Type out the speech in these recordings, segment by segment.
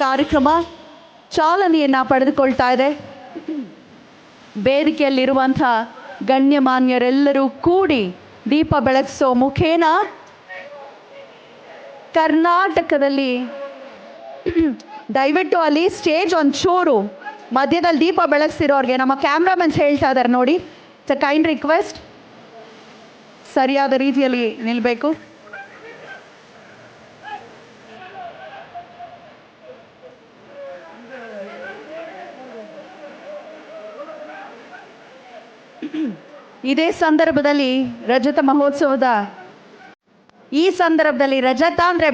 ಕಾರ್ಯಕ್ರಮ ಚಾಲನೆಯನ್ನು ಪಡೆದುಕೊಳ್ತಾ ಇದೆ. ವೇದಿಕೆಯಲ್ಲಿರುವಂಥ ಗಣ್ಯಮಾನ್ಯರೆಲ್ಲರೂ ಕೂಡಿ ದೀಪ ಬೆಳಗಿಸೋ ಮುಖೇನ ಕರ್ನಾಟಕದಲ್ಲಿ ದಯವಿಟ್ಟು ಅಲ್ಲಿ ಸ್ಟೇಜ್ ಒಂಚೂರು ಮಧ್ಯದಲ್ಲಿ ದೀಪ ಬೆಳಗಿಸಿರೋರಿಗೆ ನಮ್ಮ ಕ್ಯಾಮ್ರಾಮನ್ಸ್ ಹೇಳ್ತಾ ಇದ್ದಾರೆ ನೋಡಿ, ಇಟ್ಸ್ ಅ ಕೈಂಡ್ ರಿಕ್ವೆಸ್ಟ್, ಸರಿಯಾದ ರೀತಿಯಲ್ಲಿ ನಿಲ್ಲಬೇಕು. ಇದೇ ಸಂದರ್ಭದಲ್ಲಿ ರಜತ ಮಹೋತ್ಸವದ ಈ ಸಂದರ್ಭದಲ್ಲಿ ರಜತ ಅಂದರೆ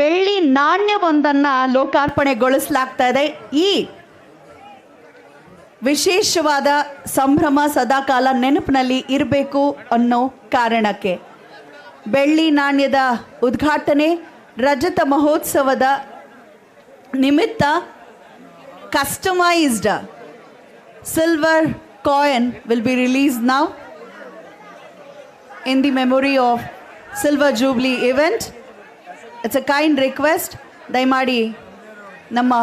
ಬೆಳ್ಳಿ ನಾಣ್ಯವೊಂದನ್ನು ಲೋಕಾರ್ಪಣೆಗೊಳಿಸಲಾಗ್ತಾ ಇದೆ. ಈ ವಿಶೇಷವಾದ ಸಂಭ್ರಮ ಸದಾಕಾಲ ನೆನಪಿನಲ್ಲಿ ಇರಬೇಕು ಅನ್ನೋ ಕಾರಣಕ್ಕೆ ಬೆಳ್ಳಿ ನಾಣ್ಯದ ಉದ್ಘಾಟನೆ ರಜತ ಮಹೋತ್ಸವದ ನಿಮಿತ್ತ customised silver coin will be released now in the memory of Silver Jubilee event. It's a kind request. ದಯಮಾಡಿ ನಮ್ಮ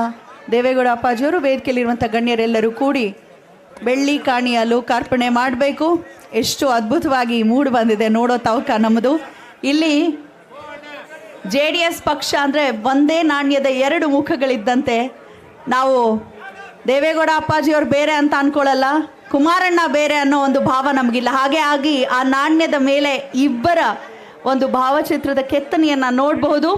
ದೇವೇಗೌಡ ಅಪ್ಪಾಜಿಯವರು ವೇದಿಕೆಯಲ್ಲಿರುವಂಥ ಗಣ್ಯರೆಲ್ಲರೂ ಕೂಡಿ ಬೆಳ್ಳಿ ಕಾಣಿಯ ಲೋಕಾರ್ಪಣೆ ಮಾಡಬೇಕು. ಎಷ್ಟು ಅದ್ಭುತವಾಗಿ ಮೂಡಿ ಬಂದಿದೆ ನೋಡೋ ತವಕ ನಮ್ಮದು. ಇಲ್ಲಿ JDS ಪಕ್ಷ ಅಂದರೆ ಒಂದೇ ನಾಣ್ಯದ ಎರಡು ಮುಖಗಳಿದ್ದಂತೆ. ನಾವು ದೇವೇಗೌಡ ಅಪ್ಪಾಜಿಯವರು ಬೇರೆ ಅಂತ ಅಂದ್ಕೊಳ್ಳಲ್ಲ, ಕುಮಾರಣ್ಣ ಬೇರೆ ಅನ್ನೋ ಒಂದು ಭಾವ ನಮಗಿಲ್ಲ. ಹಾಗೆ ಆಗಿ ಆ ನಾಣ್ಯದ ಮೇಲೆ ಇಬ್ಬರ ಒಂದು ಭಾವಚಿತ್ರದ ಕೆತ್ತನೆಯನ್ನು ನೋಡಬಹುದು.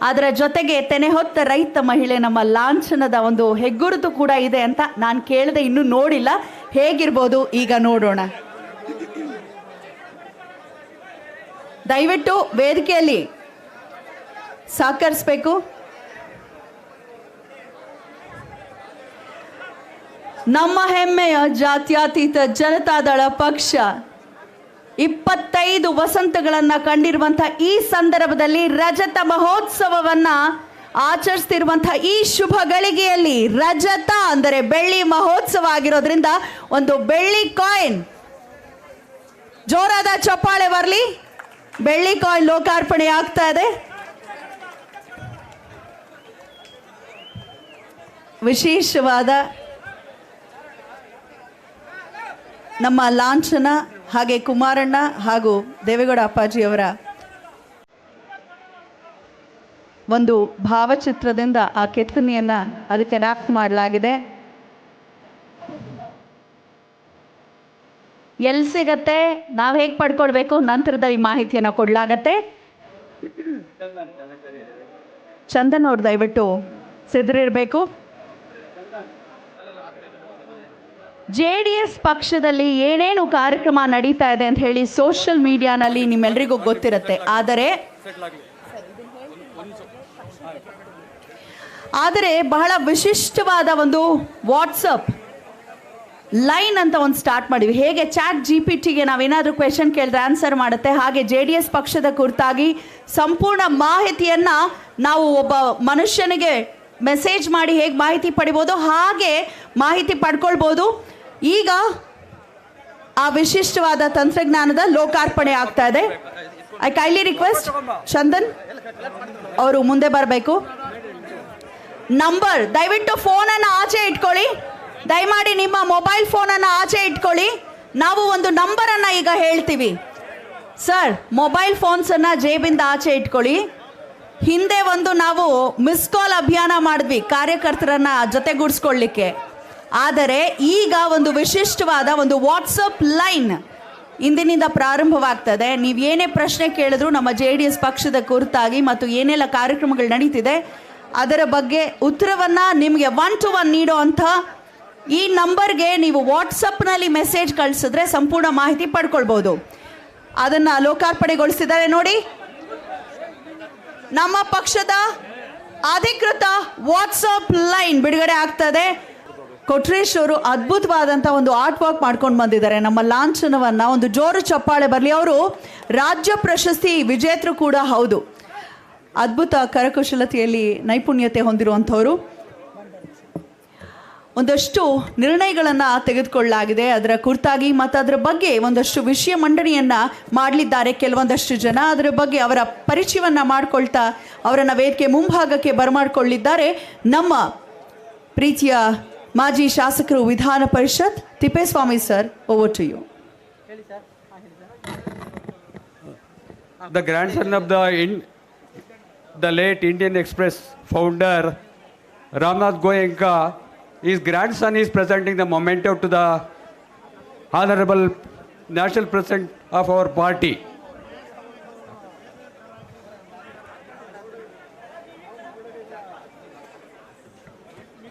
ಅದರ ಜೊತೆಗೆ ತೆನೆ ಹೊತ್ತ ರೈತ ಮಹಿಳೆ ನಮ್ಮ ಲಾಂಛನದ ಒಂದು ಹೆಗ್ಗುರುತು ಕೂಡ ಇದೆ ಅಂತ ನಾನು ಕೇಳಿದೆ, ಇನ್ನೂ ನೋಡಿಲ್ಲ. ಹೇಗಿರ್ಬೋದು ಈಗ ನೋಡೋಣ. ದಯವಿಟ್ಟು ವೇದಿಕೆಯಲ್ಲಿ ಸಹಕರಿಸಬೇಕು. ನಮ್ಮ ಹೆಮ್ಮೆಯ ಜಾತ್ಯತೀತ ಜನತಾದಳ ಪಕ್ಷ 25 ವಸಂತಗಳನ್ನು ಕಂಡಿರುವಂಥ ಈ ಸಂದರ್ಭದಲ್ಲಿ ರಜತ ಮಹೋತ್ಸವವನ್ನು ಆಚರಿಸ್ತಿರುವಂಥ ಈ ಶುಭ ಗಳಿಗೆಯಲ್ಲಿ ರಜತ ಅಂದರೆ ಬೆಳ್ಳಿ ಮಹೋತ್ಸವ ಆಗಿರೋದ್ರಿಂದ ಒಂದು ಬೆಳ್ಳಿ ಕಾಯಿನ್, ಜೋರಾದ ಚಪ್ಪಾಳೆ ಬರಲಿ. ಬೆಳ್ಳಿ ಕಾಯಿನ್ ಲೋಕಾರ್ಪಣೆ ಆಗ್ತಾ ಇದೆ. ವಿಶೇಷವಾದ ನಮ್ಮ ಲಾಂಛನ ಹಾಗೆ ಕುಮಾರಣ್ಣ ಹಾಗೂ ದೇವೇಗೌಡ ಅಪ್ಪಾಜಿಯವರ ಒಂದು ಭಾವಚಿತ್ರದಿಂದ ಆ ಕೆತ್ತನೆಯನ್ನು ಅದಕ್ಕೆ ರ್ಯಾಪ್ ಮಾಡಲಾಗಿದೆ. ಎಲ್ಲಿ ಸಿಗತ್ತೆ, ನಾವು ಹೇಗೆ ಪಡ್ಕೊಳ್ಬೇಕು, ನಂತರದ ಈ ಮಾಹಿತಿಯನ್ನು ಕೊಡಲಾಗತ್ತೆ. ಚಂದನ್ ಅವ್ರು ದಯವಿಟ್ಟು ಸಿದ್ಧರಿರಬೇಕು. JDS ಪಕ್ಷದಲ್ಲಿ ಏನೇನು ಕಾರ್ಯಕ್ರಮ ನಡೀತಾ ಇದೆ ಅಂತ ಹೇಳಿ ಸೋಷಿಯಲ್ ಮೀಡಿಯಾನಲ್ಲಿ ನಿಮ್ಮೆಲ್ಲರಿಗೂ ಗೊತ್ತಿರುತ್ತೆ. ಆದರೆ ಬಹಳ ವಿಶಿಷ್ಟವಾದ ಒಂದು ವಾಟ್ಸಪ್ ಲೈನ್ ಅಂತ ಒಂದು ಸ್ಟಾರ್ಟ್ ಮಾಡಿವಿ. ಹೇಗೆ ChatGPTಗೆ ನಾವೇನಾದರೂ ಕ್ವೆಶನ್ ಕೇಳಿದ್ರೆ ಆನ್ಸರ್ ಮಾಡುತ್ತೆ, ಹಾಗೆ JDS ಪಕ್ಷದ ಕುರಿತಾಗಿ ಸಂಪೂರ್ಣ ಮಾಹಿತಿಯನ್ನು ನಾವು ಒಬ್ಬ ಮನುಷ್ಯನಿಗೆ ಮೆಸೇಜ್ ಮಾಡಿ ಹೇಗೆ ಮಾಹಿತಿ ಪಡಿಬೋದು ಹಾಗೆ ಮಾಹಿತಿ ಪಡ್ಕೊಳ್ಬೋದು. ಈಗ ಆ ವಿಶಿಷ್ಟವಾದ ತಂತ್ರಜ್ಞಾನದ ಲೋಕಾರ್ಪಣೆ ಆಗ್ತಾ ಇದೆ. ಐ ಕೈಂಡ್ಲಿ ರಿಕ್ವೆಸ್ಟ್ ಚಂದನ್ ಅವರು ಮುಂದೆ ಬರಬೇಕು. ನಂಬರ್ ದಯವಿಟ್ಟು ಫೋನನ್ನು ಆಚೆ ಇಟ್ಕೊಳ್ಳಿ. ದಯಮಾಡಿ ನಿಮ್ಮ ಮೊಬೈಲ್ ಫೋನನ್ನು ಆಚೆ ಇಟ್ಕೊಳ್ಳಿ. ನಾವು ಒಂದು ನಂಬರನ್ನು ಈಗ ಹೇಳ್ತೀವಿ. ಸರ್, ಮೊಬೈಲ್ ಫೋನ್ಸನ್ನು ಜೇಬಿಂದ ಆಚೆ ಇಟ್ಕೊಳ್ಳಿ. ಹಿಂದೆ ಒಂದು ನಾವು ಮಿಸ್ ಕಾಲ್ ಅಭಿಯಾನ ಮಾಡಿದ್ವಿ ಕಾರ್ಯಕರ್ತರನ್ನ ಜೊತೆಗೂಡಿಸ್ಕೊಳ್ಳಿಕ್ಕೆ. ಆದರೆ ಈಗ ಒಂದು ವಿಶಿಷ್ಟವಾದ ಒಂದು ವಾಟ್ಸಪ್ ಲೈನ್ ಇಂದಿನಿಂದ ಪ್ರಾರಂಭವಾಗ್ತದೆ. ನೀವು ಏನೇ ಪ್ರಶ್ನೆ ಕೇಳಿದ್ರು ನಮ್ಮ JDS ಪಕ್ಷದ ಕುರಿತಾಗಿ ಮತ್ತು ಏನೆಲ್ಲ ಕಾರ್ಯಕ್ರಮಗಳು ನಡೀತಿದೆ ಅದರ ಬಗ್ಗೆ ಉತ್ತರವನ್ನು ನಿಮಗೆ 1 to 1 ನೀಡೋ ಅಂಥ ಈ ನಂಬರ್ಗೆ ನೀವು ವಾಟ್ಸಪ್ನಲ್ಲಿ ಮೆಸೇಜ್ ಕಳಿಸಿದ್ರೆ ಸಂಪೂರ್ಣ ಮಾಹಿತಿ ಪಡ್ಕೊಳ್ಬೋದು. ಅದನ್ನು ಲೋಕಾರ್ಪಣೆಗೊಳಿಸಿದ್ದಾರೆ ನೋಡಿ. ನಮ್ಮ ಪಕ್ಷದ ಅಧಿಕೃತ ವಾಟ್ಸಪ್ ಲೈನ್ ಬಿಡುಗಡೆ ಆಗ್ತದೆ. ಕೊಟ್ರೇಶ್ ಅವರು ಅದ್ಭುತವಾದಂಥ ಒಂದು ಆರ್ಟ್ ವರ್ಕ್ ಮಾಡ್ಕೊಂಡು ಬಂದಿದ್ದಾರೆ. ನಮ್ಮ ಲಾಂಛನವನ್ನು ಒಂದು ಜೋರು ಚಪ್ಪಾಳೆ ಬರಲಿ. ಅವರು ರಾಜ್ಯ ಪ್ರಶಸ್ತಿ ವಿಜೇತರು ಕೂಡ ಹೌದು. ಅದ್ಭುತ ಕರಕುಶಲತೆಯಲ್ಲಿ ನೈಪುಣ್ಯತೆ ಹೊಂದಿರುವಂಥವರು. ಒಂದಷ್ಟು ನಿರ್ಣಯಗಳನ್ನು ತೆಗೆದುಕೊಳ್ಳಲಾಗಿದೆ. ಅದರ ಕುರಿತಾಗಿ ಮತ್ತು ಅದರ ಬಗ್ಗೆ ಒಂದಷ್ಟು ವಿಷಯ ಮಂಡನೆಯನ್ನು ಮಾಡಲಿದ್ದಾರೆ ಕೆಲವೊಂದಷ್ಟು ಜನ. ಅದರ ಬಗ್ಗೆ ಅವರ ಪರಿಚಯವನ್ನು ಮಾಡಿಕೊಳ್ತಾ ಅವರನ್ನು ವೇದಿಕೆ ಮುಂಭಾಗಕ್ಕೆ ಬರಮಾಡಿಕೊಳ್ಳಿದ್ದಾರೆ ನಮ್ಮ ಪ್ರೀತಿಯ ಮಾಜಿ ಶಾಸಕರು Vidhana Parishat Thippeswamy sir. Over to you. The grandson of the late Indian Express founder Ramnath Goenka, his grandson is presenting the memento to the Honorable National President of our party.